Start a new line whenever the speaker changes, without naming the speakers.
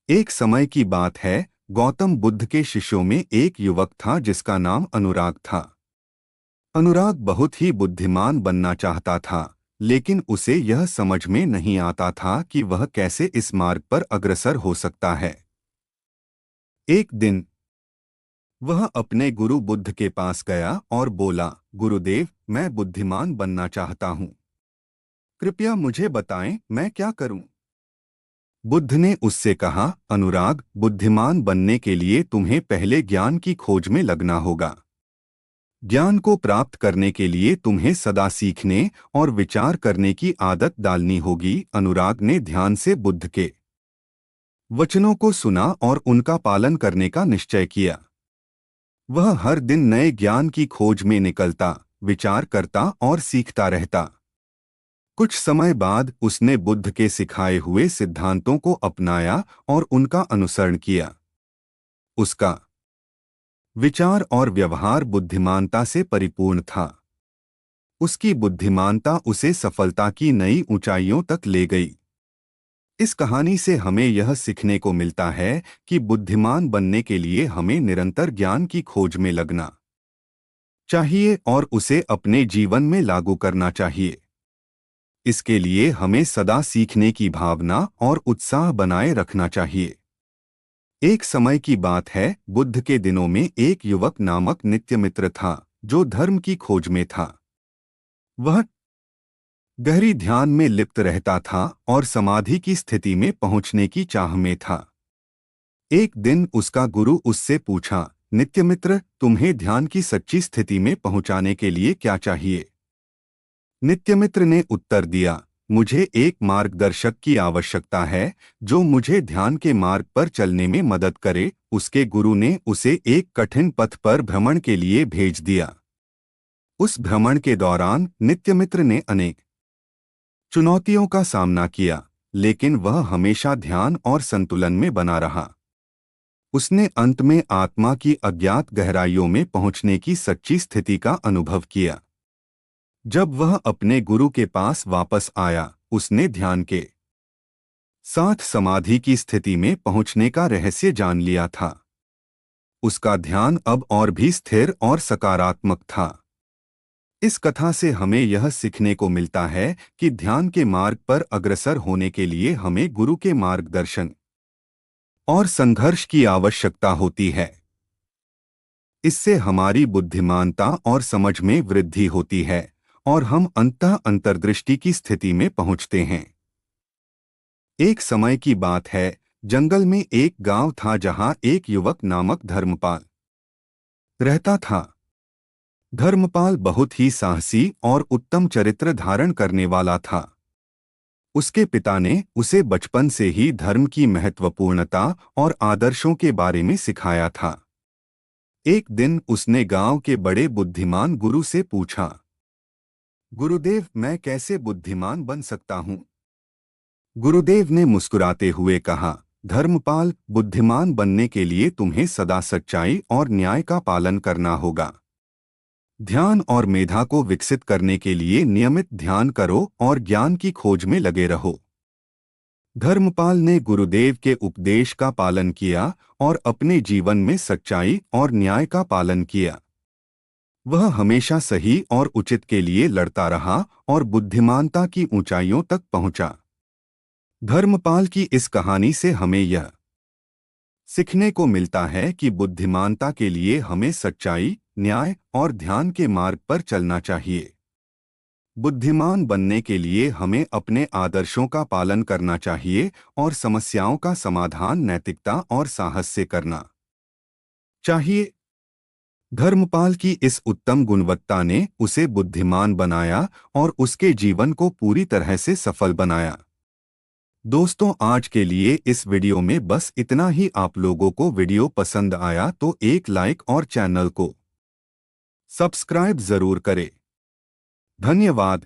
एक समय की बात है। गौतम बुद्ध के शिष्यों में एक युवक था जिसका नाम अनुराग था। अनुराग बहुत ही बुद्धिमान बनना चाहता था, लेकिन उसे यह समझ में नहीं आता था कि वह कैसे इस मार्ग पर अग्रसर हो सकता है। एक दिन वह अपने गुरु बुद्ध के पास गया और बोला, गुरुदेव, मैं बुद्धिमान बनना चाहता हूँ। कृपया मुझे बताएं मैं क्या करूं। बुद्ध ने उससे कहा, अनुराग, बुद्धिमान बनने के लिए तुम्हें पहले ज्ञान की खोज में लगना होगा। ज्ञान को प्राप्त करने के लिए तुम्हें सदा सीखने और विचार करने की आदत डालनी होगी। अनुराग ने ध्यान से बुद्ध के वचनों को सुना और उनका पालन करने का निश्चय किया। वह हर दिन नए ज्ञान की खोज में निकलता, विचार करता और सीखता रहता। कुछ समय बाद उसने बुद्ध के सिखाए हुए सिद्धांतों को अपनाया और उनका अनुसरण किया। उसका विचार और व्यवहार बुद्धिमानता से परिपूर्ण था। उसकी बुद्धिमानता उसे सफलता की नई ऊंचाइयों तक ले गई। इस कहानी से हमें यह सीखने को मिलता है कि बुद्धिमान बनने के लिए हमें निरंतर ज्ञान की खोज में लगना चाहिए और उसे अपने जीवन में लागू करना चाहिए। इसके लिए हमें सदा सीखने की भावना और उत्साह बनाए रखना चाहिए। एक समय की बात है, बुद्ध के दिनों में एक युवक नामक नित्यमित्र था, जो धर्म की खोज में था। वह गहरी ध्यान में लिप्त रहता था और समाधि की स्थिति में पहुंचने की चाह में था। एक दिन उसका गुरु उससे पूछा, नित्यमित्र, तुम्हें ध्यान की सच्ची स्थिति में पहुंचाने के लिए क्या चाहिए? नित्यमित्र ने उत्तर दिया, मुझे एक मार्गदर्शक की आवश्यकता है जो मुझे ध्यान के मार्ग पर चलने में मदद करे। उसके गुरु ने उसे एक कठिन पथ पर भ्रमण के लिए भेज दिया। उस भ्रमण के दौरान नित्यमित्र ने अनेक चुनौतियों का सामना किया, लेकिन वह हमेशा ध्यान और संतुलन में बना रहा। उसने अंत में आत्मा की अज्ञात गहराइयों में पहुंचने की सच्ची स्थिति का अनुभव किया। जब वह अपने गुरु के पास वापस आया, उसने ध्यान के साथ समाधि की स्थिति में पहुंचने का रहस्य जान लिया था। उसका ध्यान अब और भी स्थिर और सकारात्मक था। इस कथा से हमें यह सीखने को मिलता है कि ध्यान के मार्ग पर अग्रसर होने के लिए हमें गुरु के मार्गदर्शन और संघर्ष की आवश्यकता होती है। इससे हमारी बुद्धिमानता और समझ में वृद्धि होती है और हम अंततः अंतर्दृष्टि की स्थिति में पहुंचते हैं। एक समय की बात है, जंगल में एक गांव था जहां एक युवक नामक धर्मपाल रहता था। धर्मपाल बहुत ही साहसी और उत्तम चरित्र धारण करने वाला था। उसके पिता ने उसे बचपन से ही धर्म की महत्वपूर्णता और आदर्शों के बारे में सिखाया था। एक दिन उसने गांव के बड़े बुद्धिमान गुरु से पूछा, गुरुदेव, मैं कैसे बुद्धिमान बन सकता हूँ? गुरुदेव ने मुस्कुराते हुए कहा, धर्मपाल, बुद्धिमान बनने के लिए तुम्हें सदा सच्चाई और न्याय का पालन करना होगा। ध्यान और मेधा को विकसित करने के लिए नियमित ध्यान करो और ज्ञान की खोज में लगे रहो। धर्मपाल ने गुरुदेव के उपदेश का पालन किया और अपने जीवन में सच्चाई और न्याय का पालन किया। वह हमेशा सही और उचित के लिए लड़ता रहा और बुद्धिमानता की ऊंचाइयों तक पहुंचा। धर्मपाल की इस कहानी से हमें यह सीखने को मिलता है कि बुद्धिमानता के लिए हमें सच्चाई, न्याय और ध्यान के मार्ग पर चलना चाहिए। बुद्धिमान बनने के लिए हमें अपने आदर्शों का पालन करना चाहिए और समस्याओं का समाधान नैतिकता और साहस से करना चाहिए। धर्मपाल की इस उत्तम गुणवत्ता ने उसे बुद्धिमान बनाया और उसके जीवन को पूरी तरह से सफल बनाया। दोस्तों, आज के लिए इस वीडियो में बस इतना ही। आप लोगों को वीडियो पसंद आया तो एक लाइक और चैनल को सब्सक्राइब जरूर करें। धन्यवाद।